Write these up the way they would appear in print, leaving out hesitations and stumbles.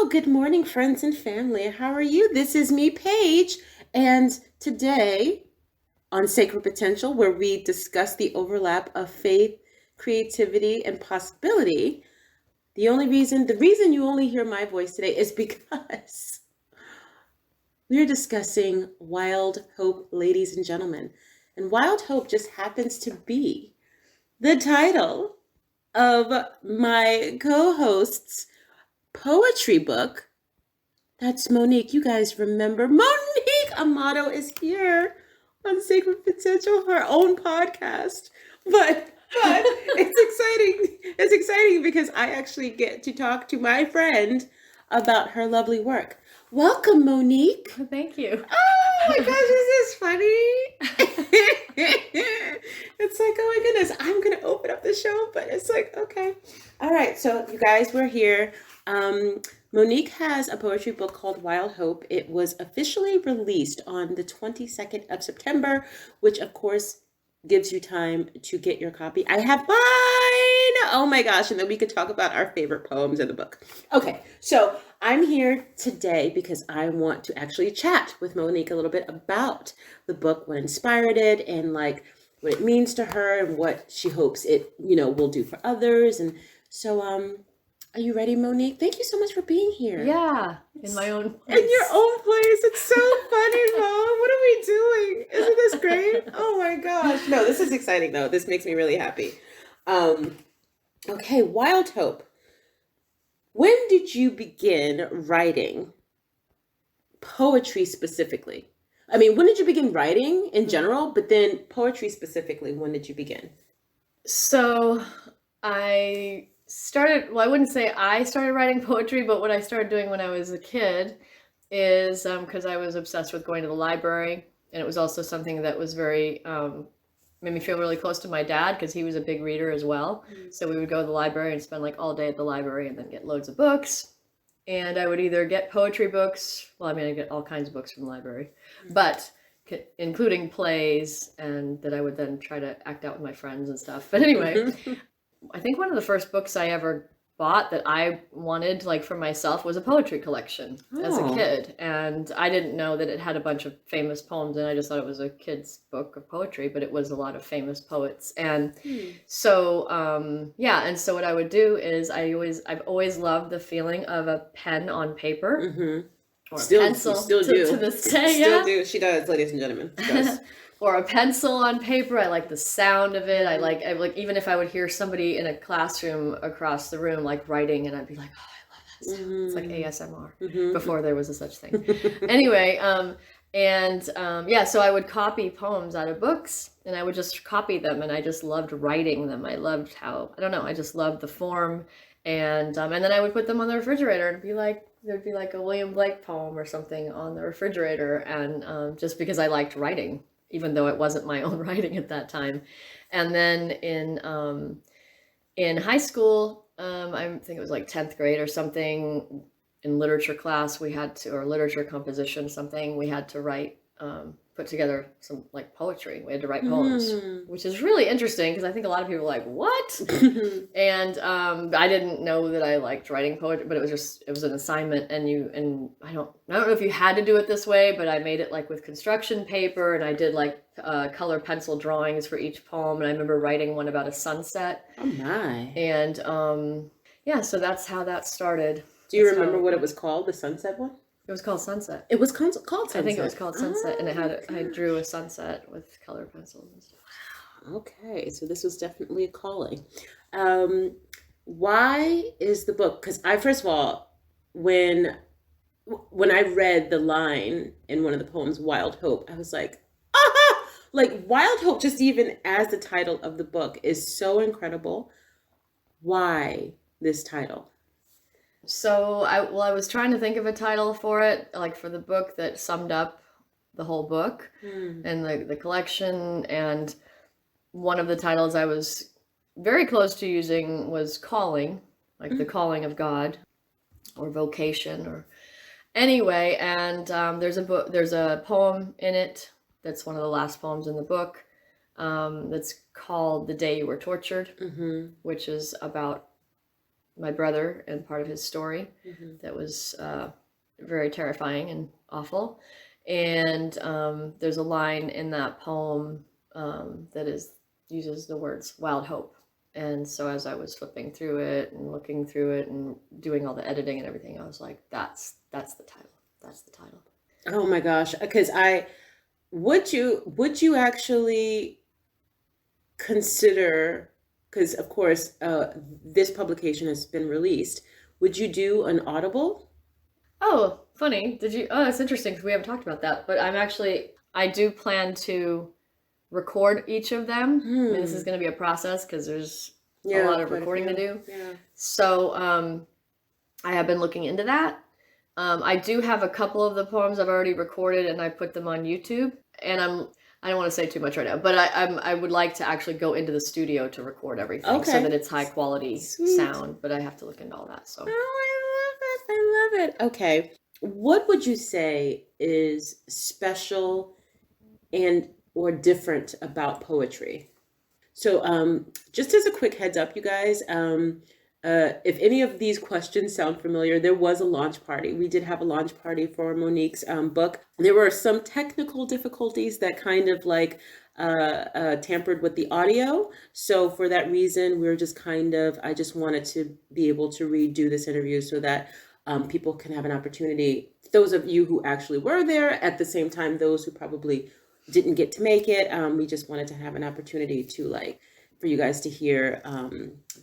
Good morning, friends and family. How are you? This is me, Paige, and today on Sacred Potential, where we discuss the overlap of faith, creativity, and possibility. The reason you only hear my voice today is because we're discussing Wild Hope, ladies and gentlemen. And Wild Hope just happens to be the title of my co-host's poetry book. That's Monique. You guys remember Monique Amado is here on Sacred Potential, her own podcast. But it's exciting. It's exciting because I actually get to talk to my friend about her lovely work. Welcome, Monique. Thank you. Oh my gosh, this is funny. It's like, oh my goodness, I'm going to open up the show, but it's like, okay. All right, so you guys, we're here. Monique has a poetry book called Wild Hope. It was officially released on the 22nd of September, which of course gives you time to get your copy. I have mine! Oh my gosh, and then we could talk about our favorite poems in the book. Okay, so I'm here today because I want to actually chat with Monique a little bit about the book, what inspired it, and like what it means to her and what she hopes it, will do for others. And so, are you ready, Monique? Thank you so much for being here. Yeah, in my own place. In your own place. It's so funny, Mom. What are we doing? Isn't this great? Oh my gosh. No, this is exciting though. This makes me really happy. Okay, Wild Hope. When did you begin writing poetry specifically? I mean, when did you begin writing in general, but then poetry specifically, when did you begin? So I wouldn't say I started writing poetry, but what I started doing when I was a kid is because I was obsessed with going to the library. And it was also something that was very, made me feel really close to my dad because he was a big reader as well. So we would go to the library and spend like all day at the library and then get loads of books. And I would either get poetry books. Well, I mean, I get all kinds of books from the library, but including plays, and that I would then try to act out with my friends and stuff. But anyway, I think one of the first books I ever bought that I wanted like for myself was a poetry collection as a kid. And I didn't know that it had a bunch of famous poems, and I just thought it was a kid's book of poetry, but it was a lot of famous poets. And so, and so what I would do is I've always loved the feeling of a pen on paper. Or a pencil still do. To this day. Still do. She does, ladies and gentlemen. She does. Or a pencil on paper. I like the sound of it. I like even if I would hear somebody in a classroom across the room like writing, and I'd be like, oh, I love that sound. It's like ASMR before there was a such thing. Anyway, so I would copy poems out of books, and I would just copy them, and I just loved writing them. I loved I just loved the form, and then I would put them on the refrigerator, and there'd be like a William Blake poem or something on the refrigerator, and just because I liked writing, even though it wasn't my own writing at that time. And then in high school, I think it was like 10th grade or something, in literature class, or literature composition, we had to write, put together some like poetry. We had to write poems, which is really interesting because I think a lot of people are like, what? And I didn't know that I liked writing poetry, but it was an assignment, and I don't know if you had to do it this way, but I made it like with construction paper, and I did like color pencil drawings for each poem. And I remember writing one about a sunset. Oh my. And so that's how that started. Do you remember what it was called, the sunset one? It was called Sunset. It was called Sunset? I think it was called Sunset, and I drew a sunset with color pencils and stuff. Okay, so this was definitely a calling. Why is the book? Because first of all, when I read the line in one of the poems, Wild Hope, I was like, ah! Like Wild Hope, just even as the title of the book, is so incredible. Why this title? So I was trying to think of a title for it, like for the book that summed up the whole book and the collection. And one of the titles I was very close to using was Calling, like the calling of God, or vocation, or anyway. And there's a poem in it that's one of the last poems in the book that's called The Day You Were Tortured, which is about my brother and part of his story Mm-hmm. that was very terrifying and awful. And there's a line in that poem that uses the words wild hope. And so as I was flipping through it and looking through it and doing all the editing and everything, I was like, that's the title. That's the title. Oh my gosh, because would you actually consider, because of course this publication has been released, would you do an audible? Oh, funny. Did you? Oh, that's interesting because we haven't talked about that. But I do plan to record each of them. I mean, this is Hmm. going to be a process because there's a Yeah, lot of quite a recording to few. do. Yeah. So I have been looking into that. I do have a couple of the poems I've already recorded and I put them on YouTube. And I don't want to say too much right now, but I would like to actually go into the studio to record everything so that Okay. it's high quality Sweet. sound. But I have to look into all that. So Oh, I love it. Okay. What would you say is special and or different about poetry? So, just as a quick heads up, you guys, if any of these questions sound familiar, there was a launch party. We did have a launch party for Monique's book. There were some technical difficulties that kind of like tampered with the audio. So for that reason, we're just kind of, I just wanted to be able to redo this interview so that people can have an opportunity. Those of you who actually were there, at the same time, those who probably didn't get to make it, we just wanted to have an opportunity to like for you guys to hear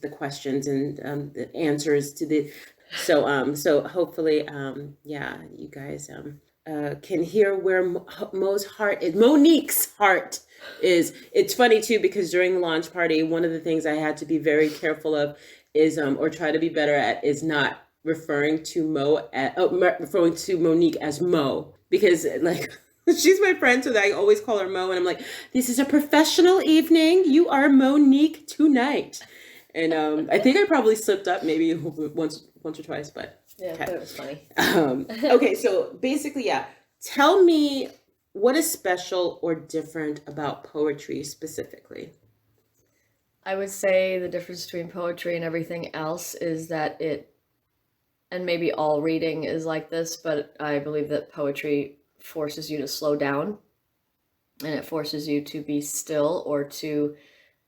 the questions and the answers to the so hopefully yeah, you guys can hear where Monique's heart is. It's funny too because during the launch party, one of the things I had to be very careful of is or try to be better at is not referring to referring to Monique as Mo, because like she's my friend, so that I always call her Mo, and I'm like, this is a professional evening. You are Monique tonight. And I think I probably slipped up maybe once or twice, but yeah, okay. that was funny. Okay, so basically, yeah. Tell me what is special or different about poetry specifically. I would say the difference between poetry and everything else is that and maybe all reading is like this, but I believe that poetry forces you to slow down and it forces you to be still or to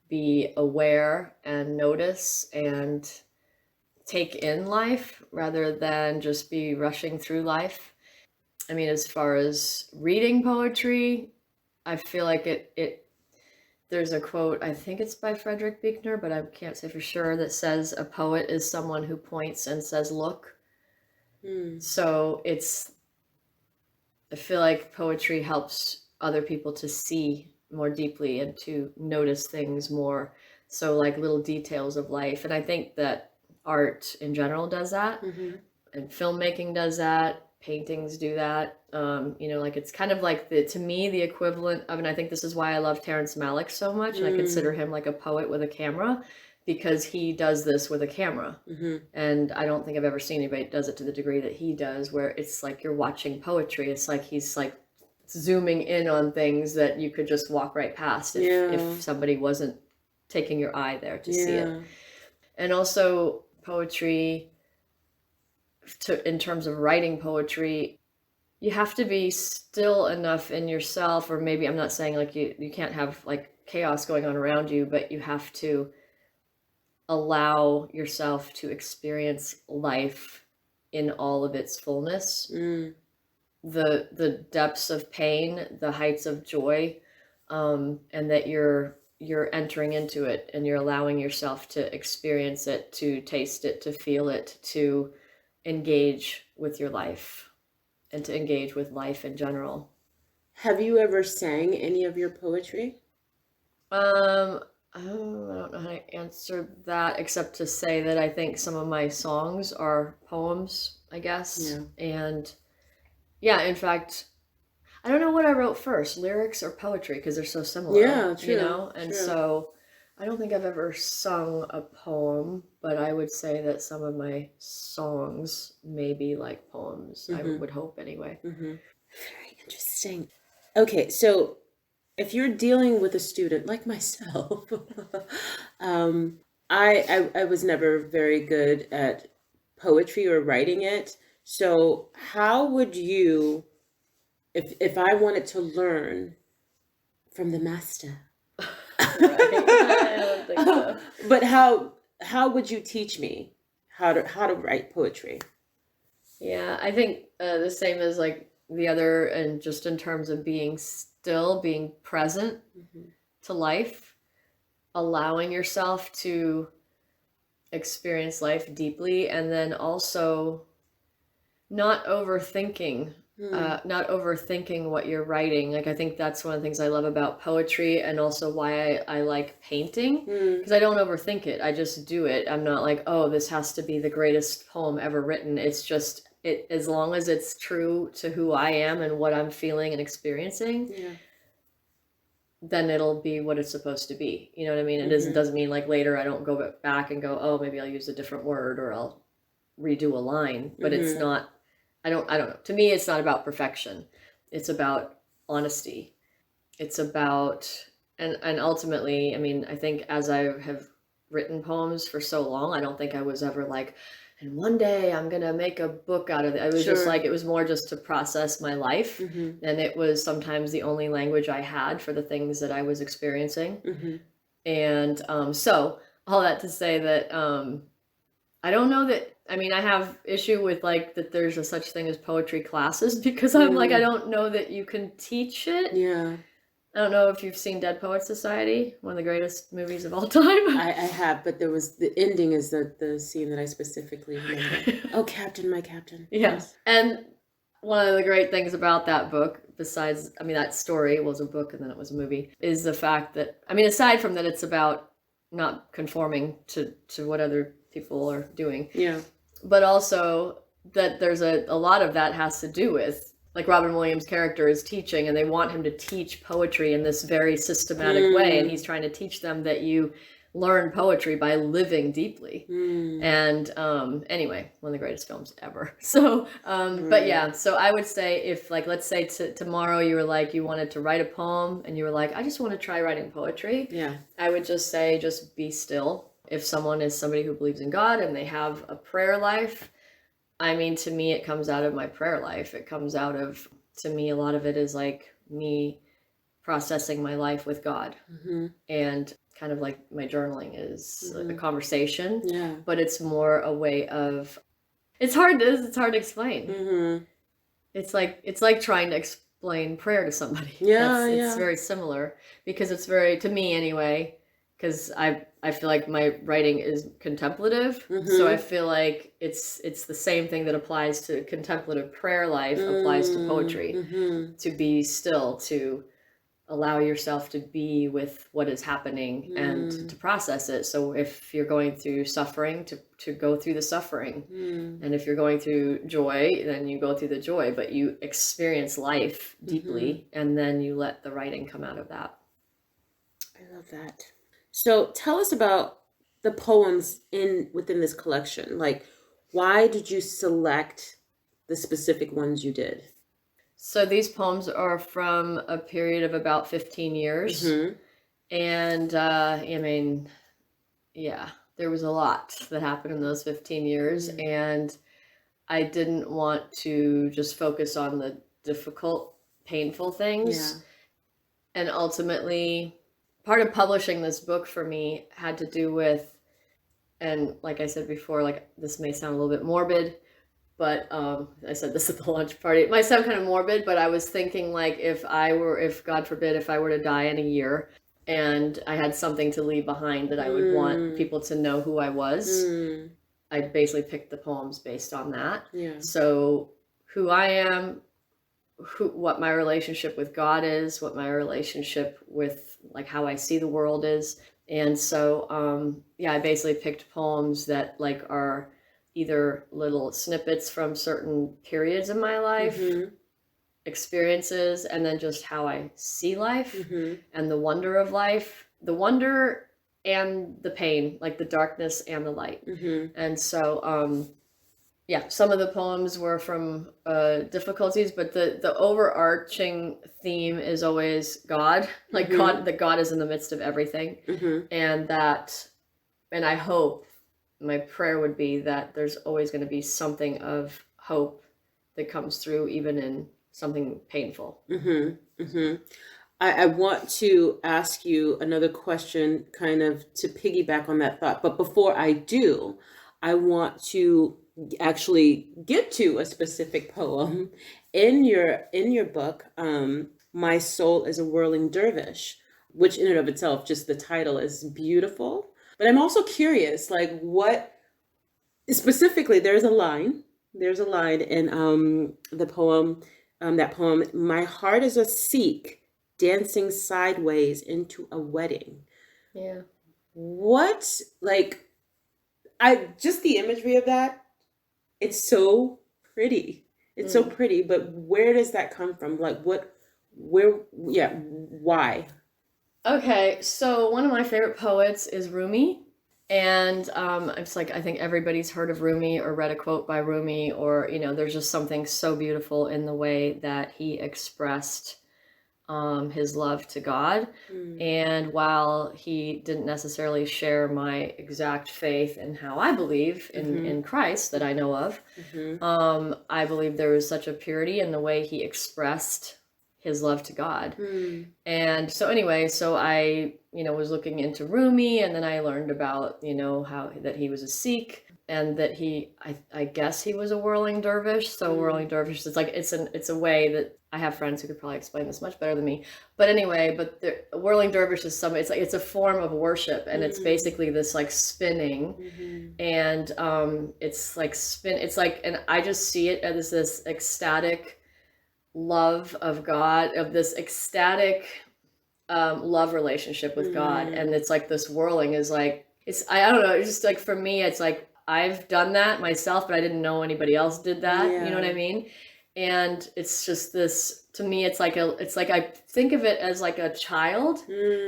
be aware and notice and take in life rather than just be rushing through life. I mean, as far as reading poetry, I feel like there's a quote, I think it's by Frederick Buechner, but I can't say for sure, that says a poet is someone who points and says, look. Hmm. So I feel like poetry helps other people to see more deeply and to notice things more. So, like little details of life. And I think that art in general does that, Mm-hmm. and filmmaking does that. Paintings do that. Like it's kind of like to me, the equivalent of, and I think this is why I love Terrence Malick so much, and I consider him like a poet with a camera because he does this with a camera. Mm-hmm. And I don't think I've ever seen anybody that does it to the degree that he does, where it's like you're watching poetry. It's like he's like zooming in on things that you could just walk right past Yeah. if somebody wasn't taking your eye there to see it. Yeah. And also poetry, in terms of writing poetry, you have to be still enough in yourself, or maybe I'm not saying like you can't have like chaos going on around you, but you have to allow yourself to experience life in all of its fullness. Mm. The depths of pain, the heights of joy, and that you're entering into it and you're allowing yourself to experience it, to taste it, to feel it, to engage with your life and to engage with life in general. Have you ever sang any of your poetry? I don't know how to answer that except to say that I think some of my songs are poems, I guess. Yeah. And yeah, in fact, I don't know what I wrote first, lyrics or poetry, because they're so similar, Yeah, true. And True. so I don't think I've ever sung a poem, but I would say that some of my songs may be like poems. I would hope anyway. Mm-hmm. Very interesting. Okay, so if you're dealing with a student like myself, I was never very good at poetry or writing it. So how would you, if I wanted to learn from the master, Right. I don't think so. but how would you teach me how to write poetry? Yeah, I think the same as like the other, and just in terms of being still, being present Mhm. to life, allowing yourself to experience life deeply, and then also not overthinking. Hmm. Not overthinking what you're writing. Like, I think that's one of the things I love about poetry, and also why I like painting, Hmm. because I don't overthink it. I just do it. I'm not like, oh, this has to be the greatest poem ever written. It's just it, as long as it's true to who I am and what I'm feeling and experiencing, Yeah. then it'll be what it's supposed to be. You know what I mean? It Hmm. doesn't mean like later I don't go back and go, oh, maybe I'll use a different word or I'll redo a line. But it's Hmm. not. I don't know. To me, it's not about perfection. It's about honesty. It's about, and ultimately, I mean, I think as I have written poems for so long, I don't think I was ever like, and one day I'm gonna make a book out of it. I was just Sure. like, it was more just to process my life, Hmm. and it was sometimes the only language I had for the things that I was experiencing. Hmm. And so all that to say that I don't know that. I mean, I have issue with like that there's a such thing as poetry classes, because I'm like, I Mm. don't know that you can teach it. Yeah. I don't know if you've seen Dead Poet Society, one of the greatest movies of all time. I have, but there was the ending is the scene that I specifically remember. Okay. Oh, Captain, my Captain. Yeah. Yes. And one of the great things about that book, besides, I mean, that story was a book and then it was a movie, is the fact that, I mean, aside from that, it's about not conforming to what other people are doing, Yeah. but also that there's a lot of that has to do with like Robin Williams' character is teaching, and they want him to teach poetry in this very systematic way, and Mm. he's trying to teach them that you learn poetry by living deeply. Mm. And anyway, one of the greatest films ever. So but Right. yeah, so I would say, if like, let's say tomorrow you were like, you wanted to write a poem and you were like, I just want to try writing poetry, Yeah. I would just say, just be still. If someone is somebody who believes in God and they have a prayer life, I mean, to me, it comes out of my prayer life. It comes out of, to me, a lot of it is like me processing my life with God. Hmm. And kind of like my journaling is a Hmm. conversation, Yeah. but it's more a way of, it's hard to explain. Hmm. It's like trying to explain prayer to somebody. Yeah. That's It's Yeah. very similar, because it's very, to me anyway, because I feel like my writing is contemplative, so I Hmm. feel like it's the same thing that applies to contemplative prayer life applies to Mm. poetry. Hmm. To be still, to allow yourself to be with what is happening and to Mm. process it. So if you're going through suffering, to go through the suffering, Mm. and if you're going through joy, then you go through the joy, but you experience life Hmm. deeply, and then you let the writing come out of that. I love that. So tell us about the poems in within this collection. Like, why did you select the specific ones you did? So these poems are from a period of about 15 years. Hmm. And I mean, yeah, there was a lot that happened in those 15 years. Mm. And I didn't want to just focus on the difficult, painful Yeah. things. And ultimately, part of publishing this book for me had to do with, and like I said before, like this may sound a little bit morbid, but I said this at the lunch party. It might sound kind of morbid, but I was thinking, like, if God forbid, if I were to die in a year and I had something to leave behind that I would want Mm. people to know who I was, Mm. I basically picked the poems based on that. Yeah. So who I am, what my relationship with God is, what my relationship with like how I see the world is. And so yeah, I basically picked poems that like are either little snippets from certain periods of my life, Hmm. experiences, and then just how I see life Hmm. and the wonder of life, the wonder and the pain, like the darkness and the light. Hmm. And so yeah, some of the poems were from difficulties, but the overarching theme is always God, like Hmm. God, that God is in the midst of everything, Hmm. and that And I hope, my prayer would be that there's always going to be something of hope that comes through, even in something painful. Mm-hmm. Mm-hmm. I want to ask you another question, kind of to piggyback on that thought. But before I do, I want to actually get to a specific poem in your book. My soul is a whirling dervish, which in and of itself, just the title is beautiful. But I'm also curious, like what specifically? There's a line in the poem, that poem. My heart is a Sikh dancing sideways into a wedding. Yeah. What, like, I just the imagery of that, it's so pretty. It's so Mm. pretty, but where does that come from? Like where, yeah, why? Okay, so one of my favorite poets is Rumi. And it's like, I think everybody's heard of Rumi or read a quote by Rumi, or, there's just something so beautiful in the way that he expressed his love to God. Mm, And while he didn't necessarily share my exact faith in how I believe mm-hmm, in Christ that I know of, mm-hmm, I believe there was such a purity in the way he expressed his love to God. mm, And so anyway, so I, was looking into Rumi, and then I learned about, how that he was a Sikh, and that I guess he was a whirling dervish. So mm, whirling dervish, it's like, it's a way that I have friends who could probably explain this much better than me. But anyway, whirling dervish is it's like, it's a form of worship, and it's mm, basically this like spinning, mm-hmm, and it's like it's like, and I just see it as this ecstatic love of God, of this ecstatic love relationship with God. And mm, it's like this whirling is like, I don't know, it's just like, for me, it's like, I've done that myself, but I didn't know anybody else did that. You know what I yeah. mean? And it's just this, to me, it's like, I think of it as like a child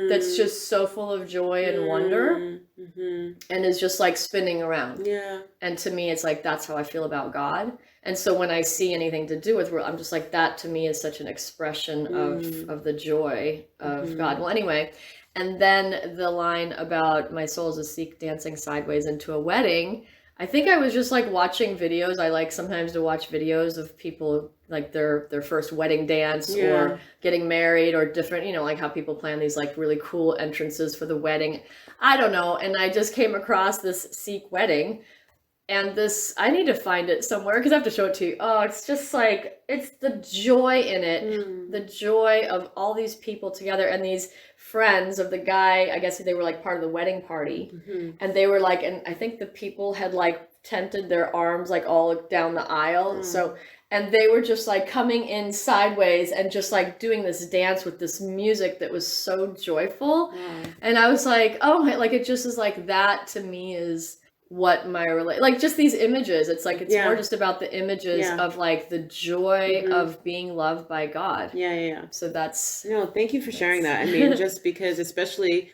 that's Mm, just so full of joy and wonder, mm, mm-hmm. and is just like spinning around. Yeah. And to me, it's like, that's how I feel about God. And so when I see anything to do with world, I'm just like, that to me is such an expression Mm, of the joy of mm-hmm. God. Well, anyway, and then the line about my soul is a Sikh dancing sideways into a wedding. I think I was just like watching videos. I like sometimes to watch videos of people like their first wedding dance, Yeah. or getting married, or different, like how people plan these like really cool entrances for the wedding. I don't know. And I just came across this Sikh wedding, and this, I need to find it somewhere because I have to show it to you. Oh, it's just like, it's the joy in it. Mm, The joy of all these people together, and these friends of the guy, I guess they were like part of the wedding party. mm-hmm. And they were like, and I think the people had like tented their arms like all down the aisle. Mm, So, and they were just like coming in sideways and just like doing this dance with this music that was so joyful. wow. And I was like, oh my, like it just is like, that to me is what my like just these images. It's like, it's more Yeah. just about the images Yeah. of like the joy Mm-hmm. of being loved by God. Yeah. Yeah. Yeah. So No, thank you for sharing that's that. I mean, just because, especially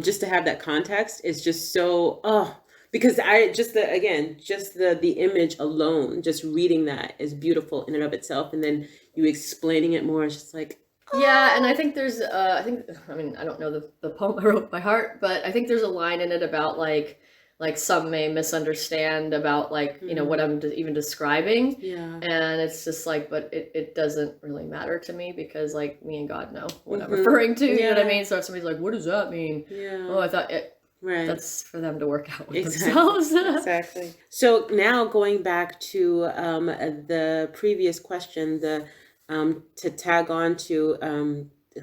just to have that context is just so, oh, because I just the again, just the image alone, just reading that is beautiful in and of itself, and then you explaining it more is just like, Yeah, and I oh, think there's I mean, I don't know the poem I wrote by heart, but I think there's a line in it about like some may misunderstand about like, what mm, I'm even describing. yeah. And it's just like, but it doesn't really matter to me, because like me and God know what I'm Mm-hmm. referring to, you know what I Yeah. mean? So if somebody's like, what does that mean? Oh, Yeah. I thought Right. that's for them to work out with Exactly. themselves. Exactly. So now going back to the previous question, the to tag on to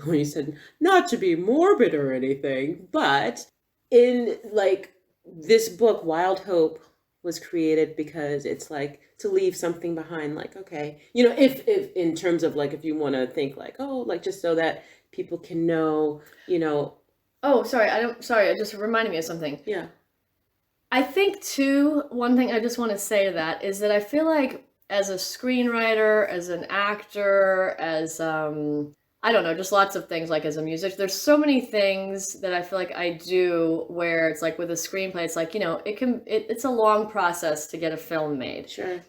when you said not to be morbid or anything, but in like this book, Wild Hope was created because it's like to leave something behind. Like, okay, if in terms of like if you want to think like, oh, like just so that people can know, you know, Oh, sorry, it just reminded me of something. yeah. I think too, one thing I just want to say to that is that I feel like as a screenwriter, as an actor, as I don't know, just lots of things, like as a musician, there's so many things that I feel like I do where it's like with a screenplay, it's like, it's a long process to get a film made. Sure.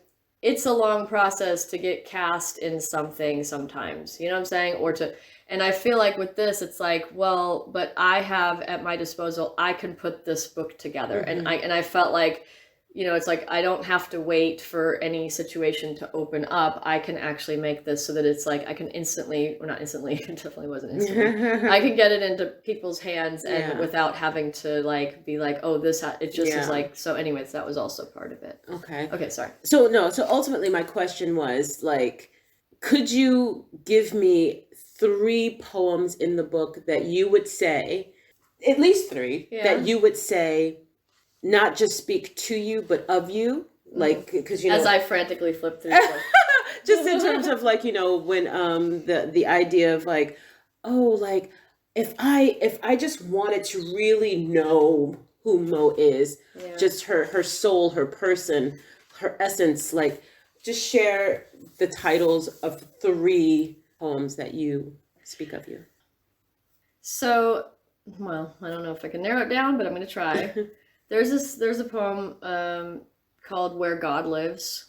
it's a long process to get cast in something sometimes, you know what I'm saying? And I feel like with this, it's like, well, but I have at my disposal, I can put this book together. Mm-hmm. And I felt like, it's like, I don't have to wait for any situation to open up. I can actually make this so that it's like, I can instantly, or not instantly, it definitely wasn't instantly. I can get it into people's hands and without having to like, be like, oh, it just is like, so anyways, that was also part of it. Okay, sorry. So ultimately my question was like, could you give me 3 poems in the book that you would say, at least 3, that you would say, not just speak to you, but of you, like, because as I frantically flip through the book. Just in terms of like, when the idea of like, oh, like if I just wanted to really know who Mo is, just her soul, her person, her essence, like just share the titles of 3 poems that you speak of you. So, well, I don't know if I can narrow it down, but I'm going to try. There's a poem called Where God Lives.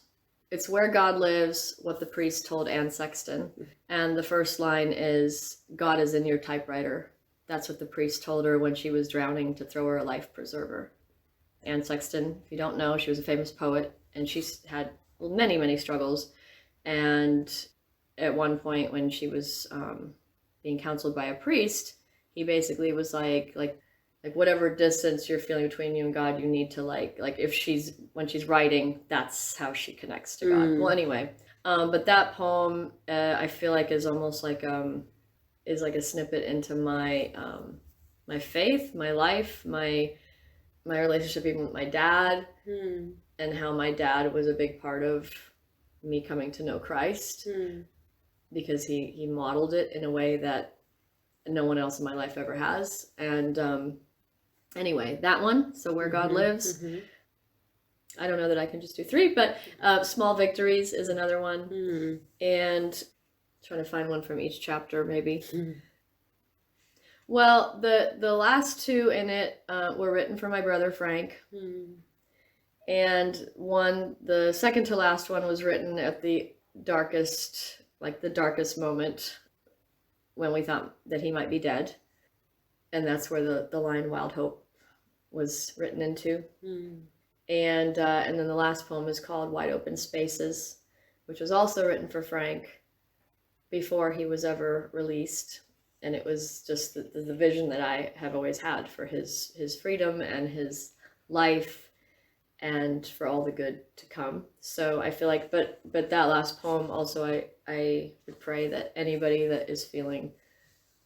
It's where God lives, what the priest told Anne Sexton. And the first line is, God is in your typewriter. That's what the priest told her when she was drowning to throw her a life preserver. Anne Sexton, if you don't know, she was a famous poet, and she's had many, many struggles. And at one point when she was being counseled by a priest, he basically was like whatever distance you're feeling between you and God, you need to like when she's writing, that's how she connects to God. Well, anyway, but that poem I feel like is almost like is like a snippet into my my faith, my life, my relationship even with my dad, and how my dad was a big part of me coming to know Christ, because he modeled it in a way that no one else in my life ever has. And anyway, that one, so Where God Lives. I don't know that I can just do 3, but Small Victories is another one. And trying to find one from each chapter, maybe. Well, the last 2 in it were written for my brother Frank. And the second to last one was written at the darkest moment when we thought that he might be dead. And that's where the line Wild Hope was written into. And then the last poem is called Wide Open Spaces, which was also written for Frank before he was ever released. And it was just the vision that I have always had for his freedom and his life and for all the good to come. So I feel like, but that last poem also, I would pray that anybody that is feeling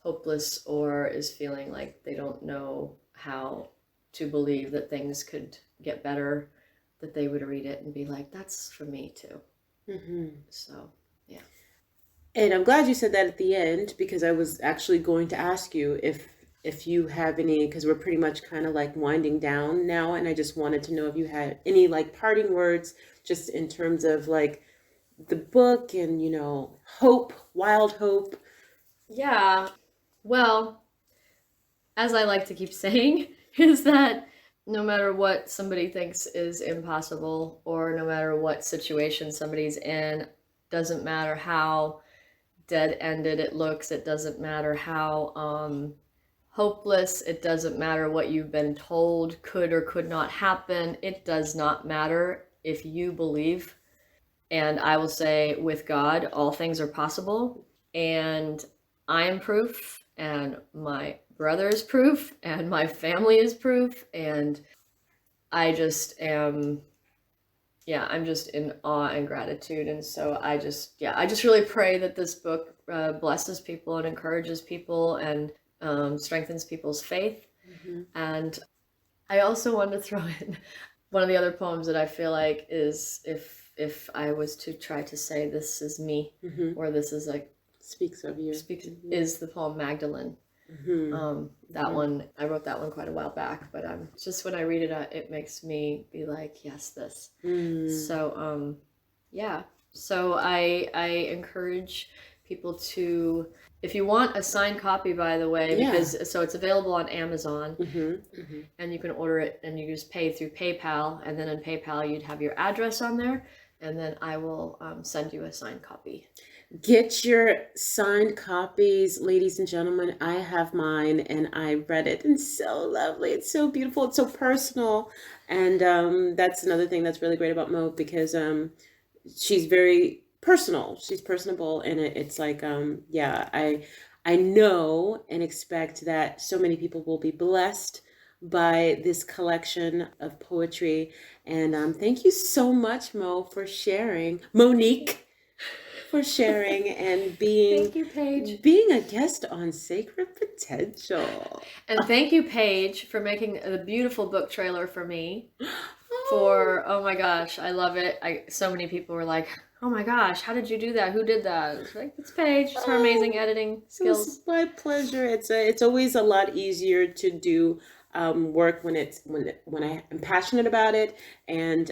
hopeless or is feeling like they don't know how to believe that things could get better, that they would read it and be like, that's for me too. So, yeah. And I'm glad you said that at the end, because I was actually going to ask you if you have any, because we're pretty much kind of like winding down now, and I just wanted to know if you had any like parting words, just in terms of like the book and, hope, wild hope. Yeah. Well, as I like to keep saying, is that no matter what somebody thinks is impossible, or no matter what situation somebody's in, doesn't matter how dead-ended it looks, it doesn't matter how hopeless, it doesn't matter what you've been told could or could not happen, it does not matter if you believe. And I will say, with God, all things are possible. And I am proof, and my brother is proof, and my family is proof. And I just am, I'm just in awe and gratitude. And so I just really pray that this book blesses people and encourages people and strengthens people's faith. And I also wanted to throw in one of the other poems that I feel like is, if I was to try to say this is me, or this is like speaks of you, is the poem Magdalene. That one, I wrote that one quite a while back, but just when I read it, it makes me be like, yes, this. So so I encourage people to, if you want a signed copy, by the way, because so it's available on Amazon, and you can order it, and you just pay through PayPal, and then in PayPal you'd have your address on there. and then I will send you a signed copy. Get your signed copies, ladies and gentlemen. I have mine and I read it, and it's so lovely. It's so beautiful. It's so personal. And that's another thing that's really great about Mo, because she's very personal. She's personable, and it's like yeah, I know and expect that so many people will be blessed by this collection of poetry. And thank you so much, Mo, for sharing. Monique, for sharing and Thank you, Paige. being a guest on Sacred Potential. And thank you, Paige, for making a beautiful book trailer for me. Oh my gosh, I love it. So many people were like, "Oh my gosh, how did you do that? Who did that?" It's like, it's Paige. It's her amazing editing skills. It was my pleasure. It's always a lot easier to do work when I am passionate about it, and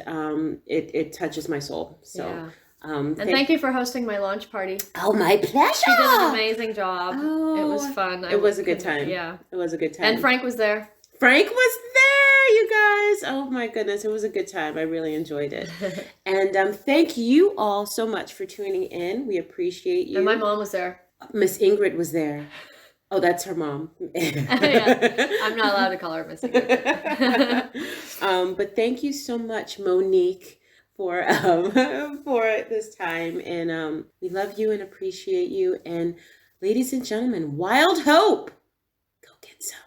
it touches my soul. So. Yeah. And thank you for hosting my launch party. Oh, my pleasure. She did an amazing job. Oh, it was fun. It was a good time. Yeah. It was a good time. And Frank was there. Frank was there, you guys. Oh my goodness. It was a good time. I really enjoyed it. And thank you all so much for tuning in. We appreciate you. And my mom was there. Miss Ingrid was there. Oh, that's her mom. Yeah. I'm not allowed to call her Miss Ingrid. But thank you so much, Monique, for this time, and we love you and appreciate you. And ladies and gentlemen, wild hope, go get some.